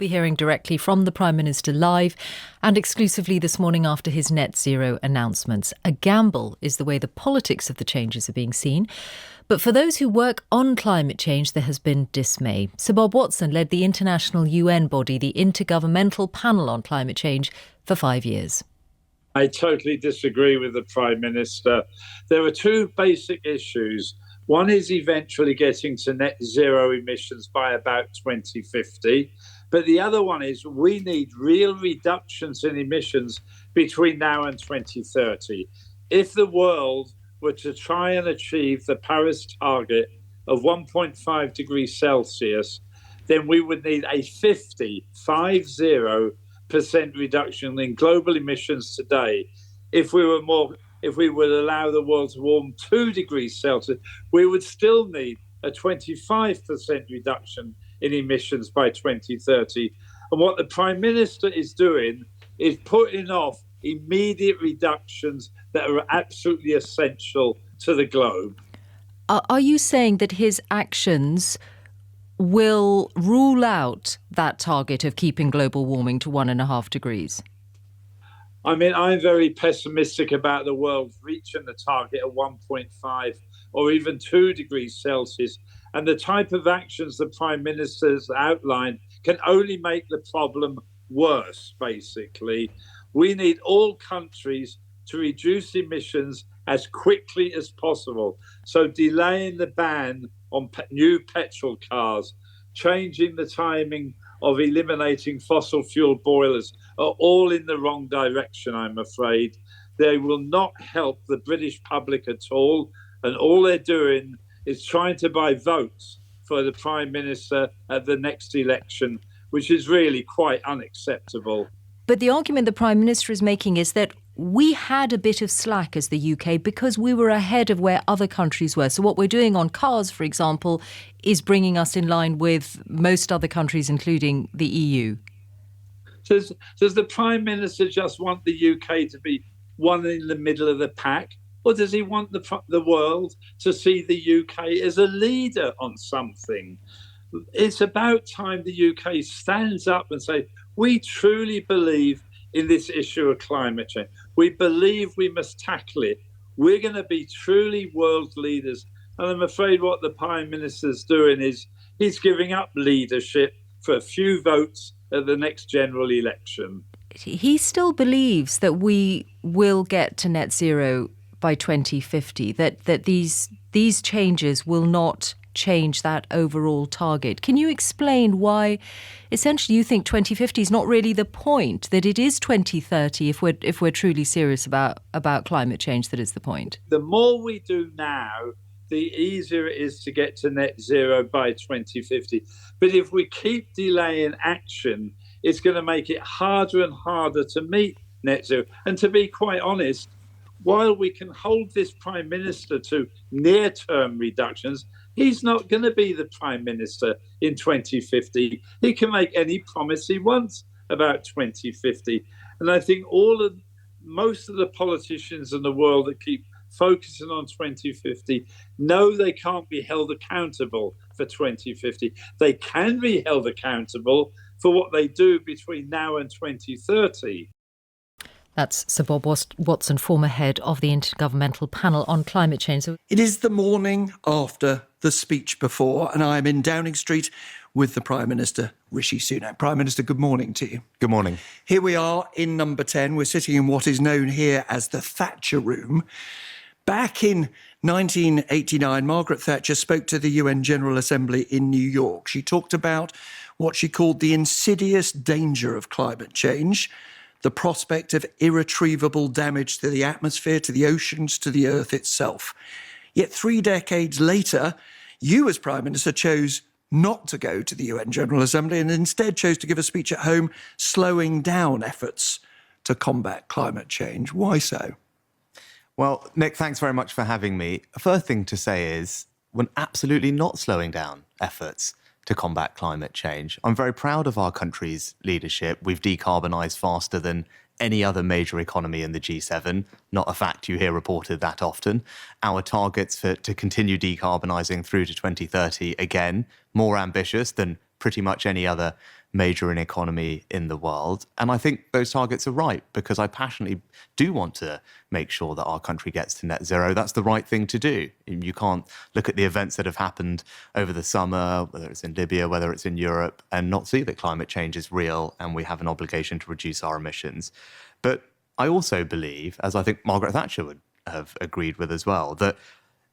be hearing directly from the Prime Minister live and exclusively this morning after his net zero announcements. A gamble is the way the politics of the changes are being seen. But for those who work on climate change, there has been dismay. Sir Bob Watson led the international UN body, the Intergovernmental Panel on Climate Change, for 5 years. I totally disagree with the Prime Minister. There are two basic issues. One is eventually getting to net zero emissions by about 2050. But the other one is we need real reductions in emissions between now and 2030. If the world were to try and achieve the Paris target of 1.5 degrees Celsius, then we would need a 50% reduction in global emissions today. If we would allow the world to warm 2 degrees Celsius, we would still need a 25% reduction in emissions by 2030. And what the Prime Minister is doing is putting off immediate reductions that are absolutely essential to the globe. Are you saying that his actions will rule out that target of keeping global warming to 1.5 degrees? I mean, I'm very pessimistic about the world reaching the target of 1.5 or even 2 degrees Celsius. And the type of actions the Prime Minister has outlined can only make the problem worse, basically. We need all countries to reduce emissions as quickly as possible. So delaying the ban on new petrol cars, changing the timing of eliminating fossil fuel boilers are all in the wrong direction, I'm afraid. They will not help the British public at all. And all they're doing is trying to buy votes for the Prime Minister at the next election, which is really quite unacceptable. But the argument the Prime Minister is making is that we had a bit of slack as the UK because we were ahead of where other countries were. So what we're doing on cars, for example, is bringing us in line with most other countries, including the EU. Does the Prime Minister just want the UK to be one in the middle of the pack? Or does he want the world to see the UK as a leader on something? It's about time the UK stands up and say, we truly believe in this issue of climate change. We believe we must tackle it. We're going to be truly world leaders. And I'm afraid what the Prime Minister's doing is he's giving up leadership for a few votes at the next general election. He still believes that we will get to net zero by 2050, that these changes will not change that overall target. Can you explain why essentially you think 2050 is not really the point, that it is 2030 if we're truly serious about climate change, that is the point? The more we do now, the easier it is to get to net zero by 2050. But if we keep delaying action, it's going to make it harder and harder to meet net zero. And to be quite honest, while we can hold this Prime Minister to near-term reductions, he's not going to be the Prime Minister in 2050. He can make any promise he wants about 2050. And I think most of the politicians in the world that keep focusing on 2050 know they can't be held accountable for 2050. They can be held accountable for what they do between now and 2030. That's Sir Bob Watson, former head of the Intergovernmental Panel on Climate Change. It is the morning after the speech before, and I'm in Downing Street with the Prime Minister, Rishi Sunak. Prime Minister, good morning to you. Good morning. Here we are in number 10. We're sitting in what is known here as the Thatcher Room. Back in 1989, Margaret Thatcher spoke to the UN General Assembly in New York. She talked about what she called the insidious danger of climate change, the prospect of irretrievable damage to the atmosphere, to the oceans, to the earth itself. Yet 3 decades later, you as Prime Minister chose not to go to the UN General Assembly and instead chose to give a speech at home slowing down efforts to combat climate change. Why so? Well, Nick, thanks very much for having me. First thing to say is we're absolutely not slowing down efforts to combat climate change. I'm very proud of our country's leadership. We've decarbonised faster than any other major economy in the G7, not a fact you hear reported that often. Our targets to continue decarbonising through to 2030, again, more ambitious than pretty much any other major economy in the world. And I think those targets are right, because I passionately do want to make sure that our country gets to net zero. That's the right thing to do. You can't look at the events that have happened over the summer, whether it's in Libya, whether it's in Europe, and not see that climate change is real and we have an obligation to reduce our emissions. But I also believe, as I think Margaret Thatcher would have agreed with as well, that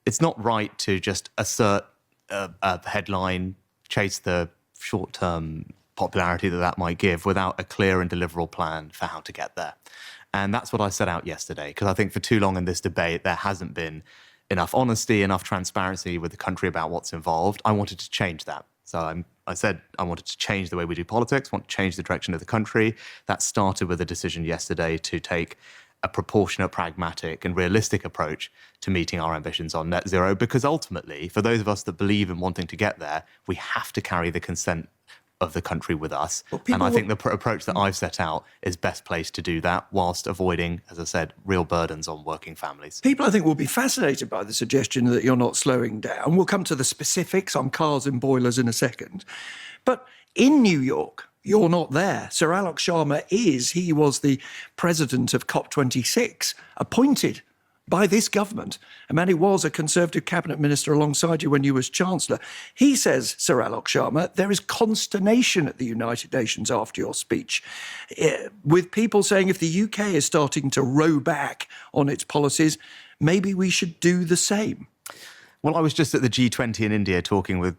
it's not right to just assert a headline, chase the short-term popularity that might give without a clear and deliverable plan for how to get there. And that's what I set out yesterday, because I think for too long in this debate, there hasn't been enough honesty, enough transparency with the country about what's involved. I wanted to change that. So I said I wanted to change the way we do politics, want to change the direction of the country. That started with a decision yesterday to take a proportionate, pragmatic and realistic approach to meeting our ambitions on net zero, because ultimately, for those of us that believe in wanting to get there, we have to carry the consent of the country with us. And I think the approach that I've set out is best placed to do that, whilst avoiding, as I said, real burdens on working families. People, I think, will be fascinated by the suggestion that you're not slowing down. We'll come to the specifics on cars and boilers in a second. But in New York, you're not there. Sir Alok Sharma is. He was the president of COP26, appointed by this government. A man who was a Conservative cabinet minister alongside you when you was Chancellor. He says, Sir Alok Sharma, there is consternation at the United Nations after your speech, with people saying if the UK is starting to row back on its policies, maybe we should do the same. Well, I was just at the G20 in India talking with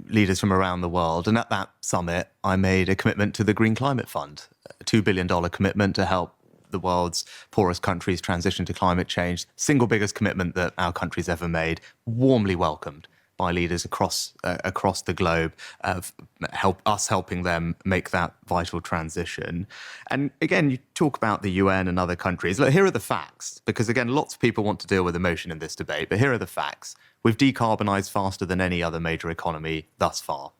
leaders from around the world. And at that summit, I made a commitment to the Green Climate Fund, a $2 billion commitment to help the world's poorest countries transition to climate change. Single biggest commitment that our country's ever made, warmly welcomed by leaders across the globe, helping them make that vital transition. And again, you talk about the UN and other countries. Look, here are the facts, because again, lots of people want to deal with emotion in this debate, but here are the facts. We've decarbonised faster than any other major economy thus far.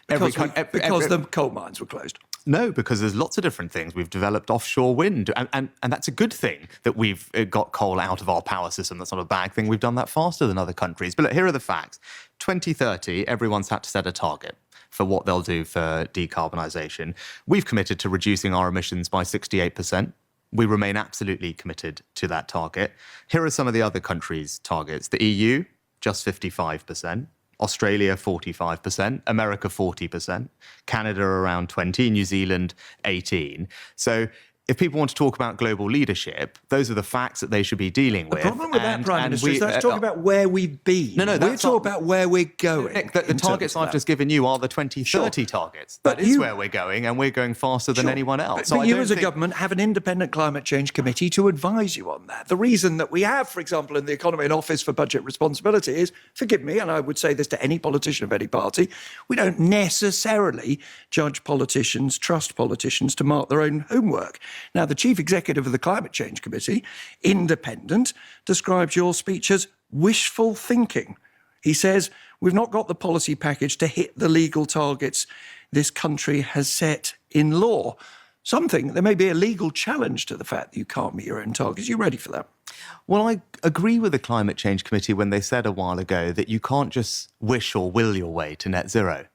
Because the coal mines were closed. No, because there's lots of different things. We've developed offshore wind, and that's a good thing that we've got coal out of our power system. That's not a bad thing. We've done that faster than other countries. But look, here are the facts. 2030, everyone's had to set a target for what they'll do for decarbonisation. We've committed to reducing our emissions by 68%. We remain absolutely committed to that target. Here are some of the other countries' targets. The EU, just 55%. Australia, 45%, America, 40%, Canada around 20%, New Zealand, 18%. So if people want to talk about global leadership, those are the facts that they should be dealing with. The problem with that, Prime Minister, is let's talk about where we've been. No, we're talking about where we're going. Nick, the targets I've just given you are the 2030 targets. That is where we're going, and we're going faster than anyone else. But you as a government have an independent climate change committee to advise you on that. The reason that we have, for example, in the Economy and Office for Budget Responsibility is, forgive me, and I would say this to any politician of any party, we don't necessarily trust politicians to mark their own homework. Now, the Chief Executive of the Climate Change Committee, independent, describes your speech as wishful thinking. He says, we've not got the policy package to hit the legal targets this country has set in law. There may be a legal challenge to the fact that you can't meet your own targets. Are you ready for that? Well, I agree with the Climate Change Committee when they said a while ago that you can't just wish or will your way to net zero.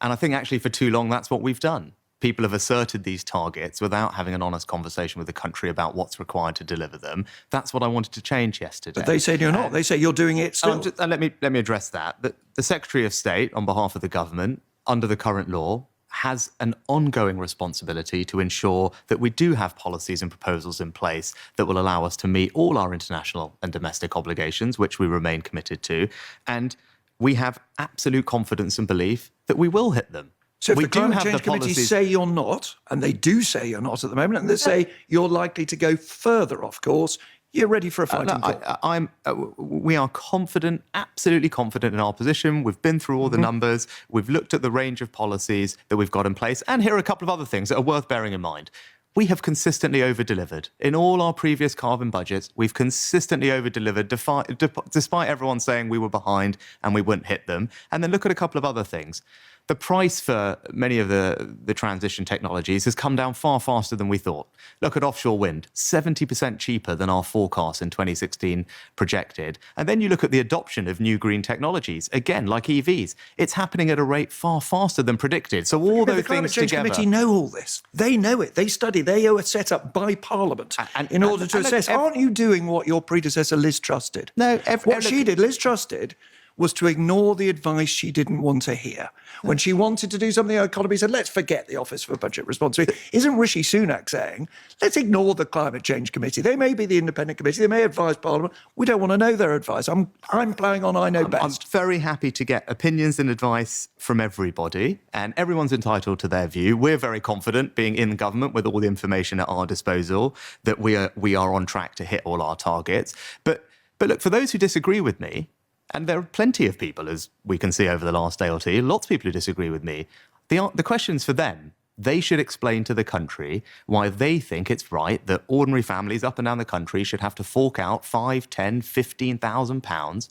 And I think actually for too long, that's what we've done. People have asserted these targets without having an honest conversation with the country about what's required to deliver them. That's what I wanted to change yesterday. But they say you're not. They say you're doing it still. Let me address that. The Secretary of State, on behalf of the government, under the current law, has an ongoing responsibility to ensure that we do have policies and proposals in place that will allow us to meet all our international and domestic obligations, which we remain committed to. And we have absolute confidence and belief that we will hit them. So if the Climate Change Committee say you're not, and they do say you're not at the moment, and they say you're likely to go further off course, you're ready for a fighting court. We are confident, absolutely confident in our position. We've been through all the numbers. We've looked at the range of policies that we've got in place. And here are a couple of other things that are worth bearing in mind. We have consistently over-delivered. In all our previous carbon budgets, we've consistently over-delivered, despite everyone saying we were behind and we wouldn't hit them. And then look at a couple of other things. the price for many of the transition technologies has come down far faster than we thought. Look at offshore wind, 70% cheaper than our forecast in 2016 projected. And then you look at the adoption of new green technologies, again, like EVs. It's happening at a rate far faster than predicted. So all those the Climate things Change together... Committee know all this. They know it. They study. They are set up by Parliament in order to assess. Aren't you doing what your predecessor Liz Truss did? No. What she did, Liz Truss did, was to ignore the advice she didn't want to hear. When she wanted to do something, the economy said, let's forget the Office for Budget Responsibility. Isn't Rishi Sunak saying, let's ignore the Climate Change Committee? They may be the independent committee. They may advise Parliament. We don't want to know their advice. I'm playing on I know best. I'm very happy to get opinions and advice from everybody, and everyone's entitled to their view. We're very confident, being in government with all the information at our disposal, that we are on track to hit all our targets. But look, for those who disagree with me, and there are plenty of people, as we can see over the last day or two, lots of people who disagree with me. The question's for them. They should explain to the country why they think it's right that ordinary families up and down the country should have to fork out £5,000, £10,000, £15,000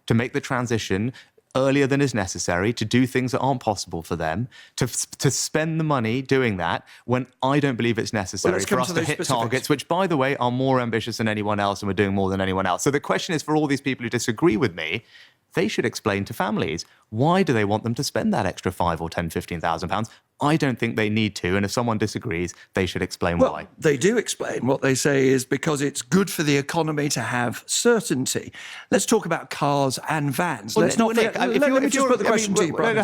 to make the transition earlier than is necessary, to do things that aren't possible for them, to spend the money doing that when I don't believe it's necessary for us to hit targets, which, by the way, are more ambitious than anyone else, and we're doing more than anyone else. So the question is, for all these people who disagree with me, they should explain to families, why do they want them to spend that extra £5,000 or £10,000, £15,000? I don't think they need to, and if someone disagrees, they should explain why. They do explain. What they say is because it's good for the economy to have certainty. Let's talk about cars and vans. Let's not forget. Let me just put the question to you, Brian.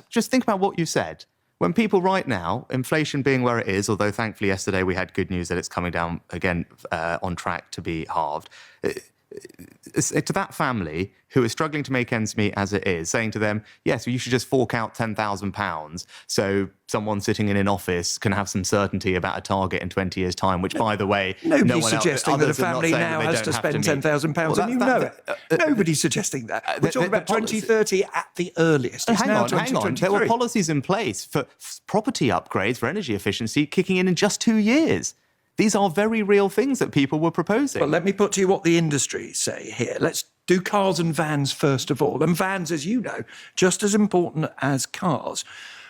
Just think about what you said. When people right now, inflation being where it is, although thankfully yesterday we had good news that it's coming down again on track to be halved, to that family who is struggling to make ends meet as it is, saying to them, yes, well, you should just fork out £10,000 so someone sitting in an office can have some certainty about a target in 20 years' time, which, by the way, nobody's suggesting that a family now has to spend £10,000, and you know it. Nobody's suggesting that. We're talking about 2030 at the earliest. It's now 2023. There were policies in place for property upgrades, for energy efficiency, kicking in just 2 years. These are very real things that people were proposing. Well, let me put to you what the industry say here. Let's do cars and vans first of all. And vans, as you know, just as important as cars.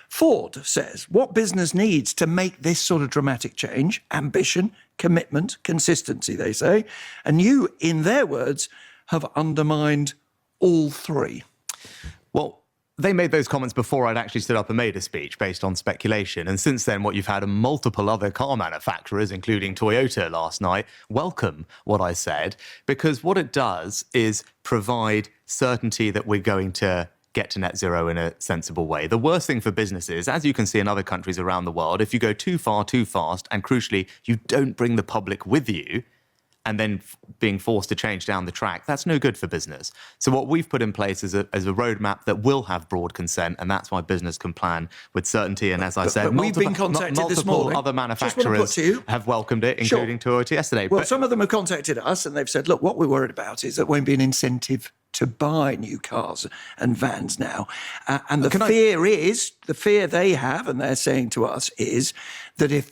Ford says what business needs to make this sort of dramatic change: ambition, commitment, consistency, they say. And you, in their words, have undermined all three. Well, they made those comments before I'd actually stood up and made a speech based on speculation. And since then, what you've had are multiple other car manufacturers, including Toyota last night, welcome what I said, because what it does is provide certainty that we're going to get to net zero in a sensible way. The worst thing for businesses, as you can see in other countries around the world, if you go too far, too fast, and crucially, you don't bring the public with you, and then being forced to change down the track, that's no good for business. So what we've put in place is a roadmap that will have broad consent, and that's why business can plan with certainty. And as I said, we've been contacted this morning. Multiple other manufacturers have welcomed it, including Toyota yesterday. Well, some of them have contacted us, and they've said, look, what we're worried about is that won't be an incentive to buy new cars and vans now. And the fear they have, and they're saying to us, is that if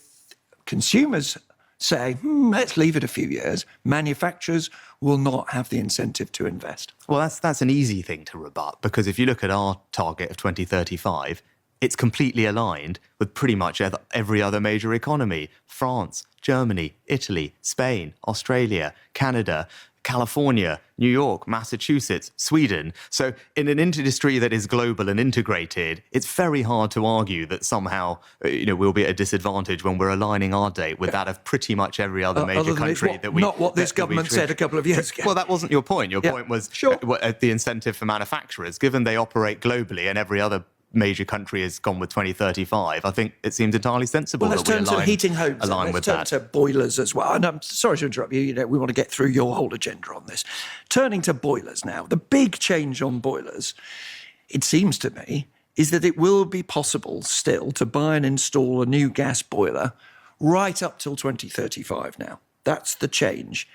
consumers say, let's leave it a few years, manufacturers will not have the incentive to invest. Well, that's an easy thing to rebut, because if you look at our target of 2035, it's completely aligned with pretty much every other major economy: France, Germany, Italy, Spain, Australia, Canada, California, New York, Massachusetts, Sweden. So in an industry that is global and integrated, it's very hard to argue that somehow we'll be at a disadvantage when we're aligning our date with that of pretty much every other major country. Not what this government said a couple of years ago. Well, that wasn't your point. Your point was the incentive for manufacturers, given they operate globally and every other major country has gone with 2035. I think it seems entirely sensible. Well, let's turn to heating homes. Let's turn to boilers as well. And I'm sorry to interrupt you. We want to get through your whole agenda on this. Turning to boilers now, the big change on boilers, it seems to me, is that it will be possible still to buy and install a new gas boiler right up till 2035 now. That's the change.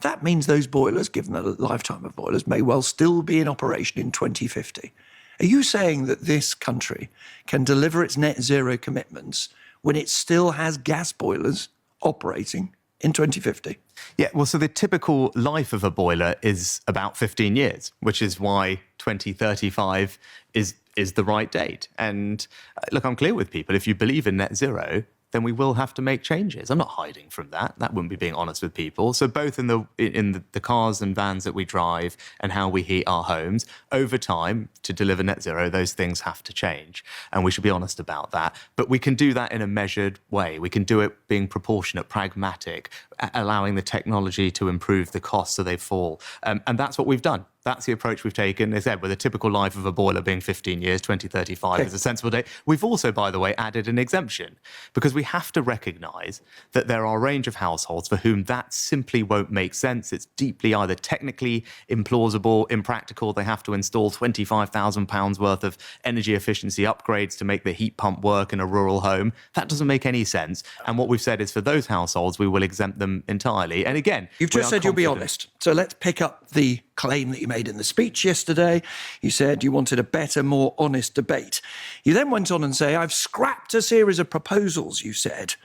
That means those boilers, given the lifetime of boilers, may well still be in operation in 2050. Are you saying that this country can deliver its net zero commitments when it still has gas boilers operating in 2050? Yeah, well, so the typical life of a boiler is about 15 years, which is why 2035 is is the right date. And look, I'm clear with people. If you believe in net zero, then we will have to make changes. I'm not hiding from that. That wouldn't be being honest with people. So both in the cars and vans that we drive and how we heat our homes, over time, to deliver net zero, those things have to change. And we should be honest about that. But we can do that in a measured way. We can do it being proportionate, pragmatic, allowing the technology to improve the costs so they fall. And that's what we've done. That's the approach we've taken. As I said, with a typical life of a boiler being 15 years, 2035 is a sensible date. We've also, by the way, added an exemption because we have to recognise that there are a range of households for whom that simply won't make sense. It's deeply either technically implausible, impractical. They have to install £25,000 worth of energy efficiency upgrades to make the heat pump work in a rural home. That doesn't make any sense. And what we've said is for those households, we will exempt them entirely. And again, you've just said you'll be honest. So let's pick up the claim that you made in the speech yesterday. You said you wanted a better, more honest debate. You then went on and say, I've scrapped a series of proposals, you said.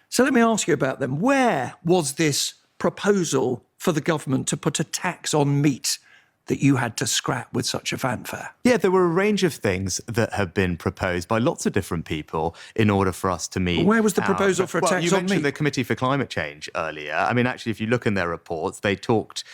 So let me ask you about them. Where was this proposal for the government to put a tax on meat that you had to scrap with such a fanfare? Yeah, there were a range of things that have been proposed by lots of different people in order for us to meet. Where was the proposal for a tax on meat? You mentioned the Committee for Climate Change earlier. I mean, actually, if you look in their reports, they talked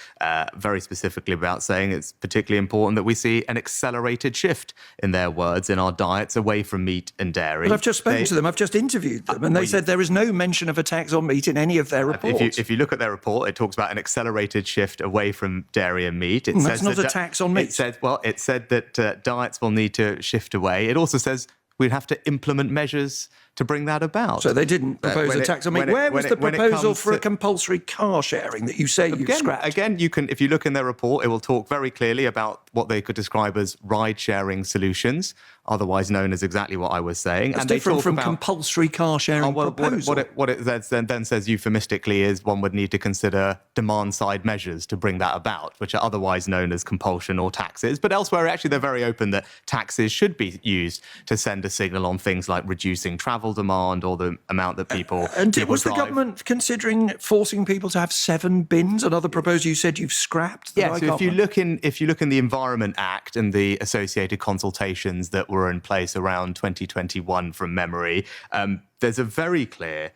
very specifically about saying it's particularly important that we see an accelerated shift, in their words, in our diets away from meat and dairy. But I've just spoken to them, I've just interviewed them, and they said there is no mention of a tax on meat in any of their reports. If you look at their report, it talks about an accelerated shift away from dairy and meat. It says not a tax on meat. It said that diets will need to shift away. It also says we'd have to implement measures to bring that about. So they didn't propose a tax on meat. Where was the proposal for a compulsory car sharing that you say you scrapped? Again, you can, if you look in their report, it will talk very clearly about what they could describe as ride-sharing solutions, otherwise known as exactly what I was saying. That's different from compulsory car sharing proposal. What it then says euphemistically is one would need to consider demand-side measures to bring that about, which are otherwise known as compulsion or taxes. But elsewhere, actually, they're very open that taxes should be used to send a signal on things like reducing travel demand or the amount that people was the government considering forcing people to have 7 bins? Another proposal you said you've scrapped? Yeah, so if you look in the Environment Act and the associated consultations that were in place around 2021 from memory, there's a very clear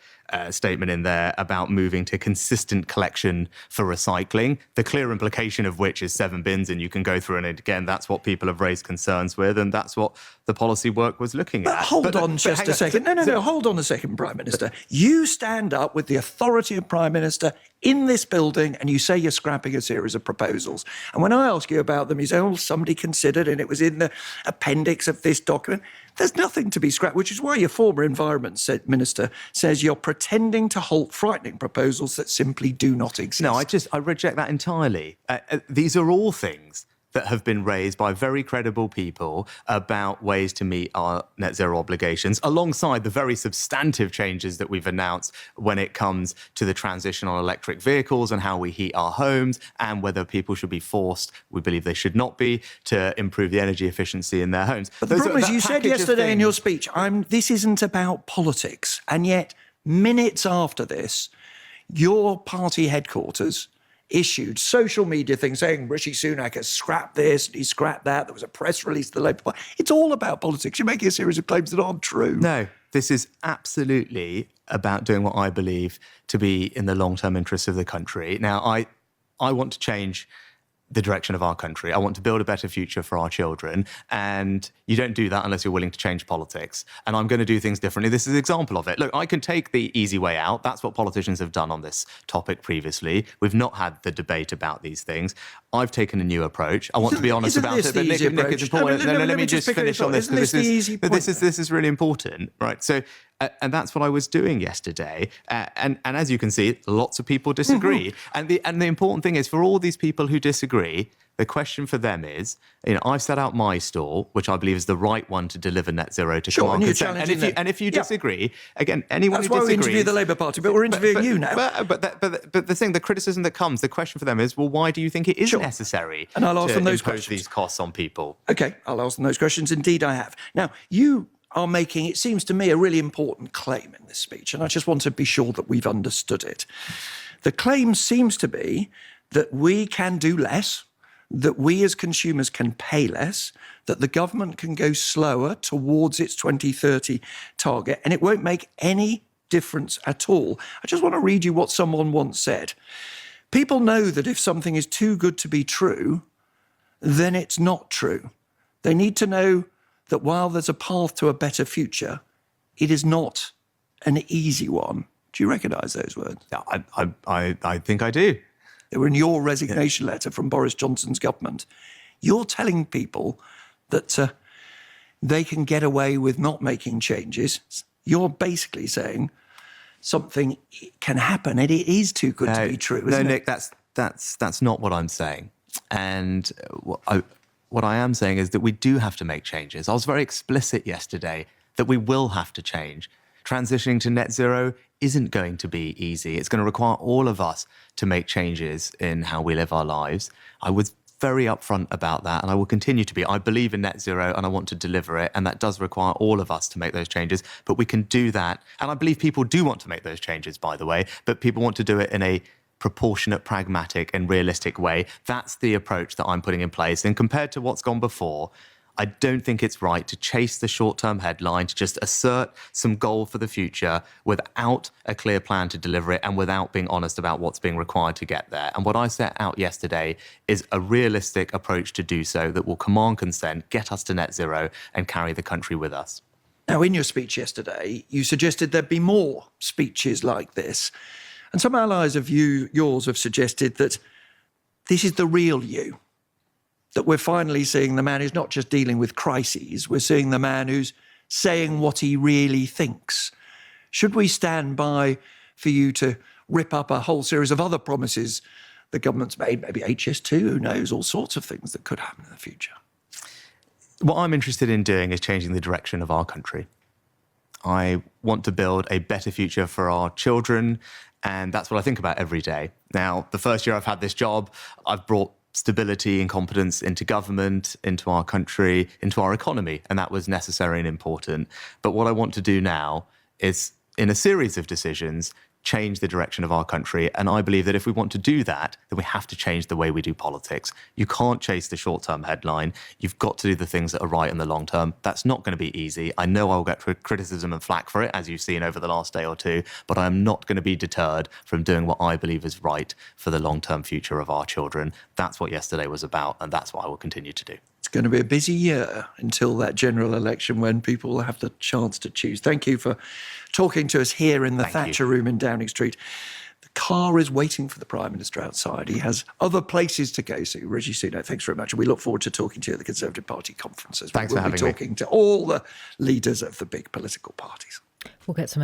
statement in there about moving to consistent collection for recycling, the clear implication of which is 7 bins, and you can go through, and again, that's what people have raised concerns with, and that's what the policy work was looking at. Hold on just a second. No, hold on a second, Prime Minister. You stand up with the authority of Prime Minister in this building and you say you're scrapping a series of proposals. And when I ask you about them, you say, oh, somebody considered and it was in the appendix of this document. There's nothing to be scrapped, which is why your former Environment Minister says you're pretending to halt frightening proposals that simply do not exist. No, I reject that entirely. These are all things that have been raised by very credible people about ways to meet our net zero obligations, alongside the very substantive changes that we've announced when it comes to the transition on electric vehicles and how we heat our homes, and whether people should be forced, we believe they should not be, to improve the energy efficiency in their homes. But the problem is, you said yesterday in your speech, this isn't about politics. And yet, minutes after this, your party headquarters issued social media things saying Rishi Sunak has scrapped this, he scrapped that. There was a press release of the Labour Party. It's all about politics. You're making a series of claims that aren't true. No, this is absolutely about doing what I believe to be in the long-term interests of the country. Now, I want to change the direction of our country. I want to build a better future for our children. And you don't do that unless you're willing to change politics. And I'm going to do things differently. This is an example of it. Look, I can take the easy way out. That's what politicians have done on this topic previously. We've not had the debate about these things. I've taken a new approach. I want to be honest about it. But Nick, it's important. Let me just finish on this, because this is really important, right? So, and that's what I was doing yesterday. And as you can see, lots of people disagree. Mm-hmm. And the important thing is, for all these people who disagree, the question for them is, I've set out my stall, which I believe is the right one to deliver net zero to command consent. And if you disagree, again, anyone who disagrees... That's why we interview the Labour Party, but we're interviewing you now. But the thing, the criticism that comes, the question for them is, well, why do you think it is necessary and I'll ask them those impose questions. These costs on people? OK, I'll ask them those questions. Indeed, I have. Now, you are making, it seems to me, a really important claim in this speech, and I just want to be sure that we've understood it. The claim seems to be that we can do less, that we as consumers can pay less, that the government can go slower towards its 2030 target, and it won't make any difference at all. I just want to read you what someone once said. People know that if something is too good to be true, then it's not true. They need to know that while there's a path to a better future, it is not an easy one. Do you recognise those words? Yeah, I think I do. They were in your resignation letter from Boris Johnson's government. You're telling people that they can get away with not making changes. You're basically saying something can happen and it is too good to be true, isn't it? Nick, that's not what I'm saying. And what I am saying is that we do have to make changes. I was very explicit yesterday that we will have to change. Transitioning to net zero isn't going to be easy. It's going to require all of us to make changes in how we live our lives. I was very upfront about that, and I will continue to be. I believe in net zero, and I want to deliver it, and that does require all of us to make those changes, but we can do that. And I believe people do want to make those changes, by the way, but people want to do it in a proportionate, pragmatic, and realistic way. That's the approach that I'm putting in place. And compared to what's gone before, I don't think it's right to chase the short-term headline, to just assert some goal for the future without a clear plan to deliver it and without being honest about what's being required to get there. And what I set out yesterday is a realistic approach to do so that will command consent, get us to net zero, and carry the country with us. Now, in your speech yesterday, you suggested there'd be more speeches like this. And some allies of yours have suggested that this is the real you. That we're finally seeing the man who's not just dealing with crises, we're seeing the man who's saying what he really thinks. Should we stand by for you to rip up a whole series of other promises the government's made, maybe HS2, who knows, all sorts of things that could happen in the future? What I'm interested in doing is changing the direction of our country. I want to build a better future for our children, and that's what I think about every day. Now, the first year I've had this job, I've brought stability and confidence into government, into our country, into our economy, and that was necessary and important. But what I want to do now is, in a series of decisions, change the direction of our country. And I believe that if we want to do that, then we have to change the way we do politics. You can't chase the short-term headline. You've got to do the things that are right in the long term. That's not going to be easy. I know I'll get criticism and flack for it, as you've seen over the last day or two, but I am not going to be deterred from doing what I believe is right for the long-term future of our children. That's what yesterday was about, and that's what I will continue to do. It's going to be a busy year until that general election when people will have the chance to choose. Thank you for talking to us here in the Thatcher Room in Downing Street. The car is waiting for the Prime Minister outside. He has other places to go to. Rishi Sunak, thanks very much. And we look forward to talking to you at the Conservative Party conferences. Thanks for having me. We'll be talking to all the leaders of the big political parties. We'll get some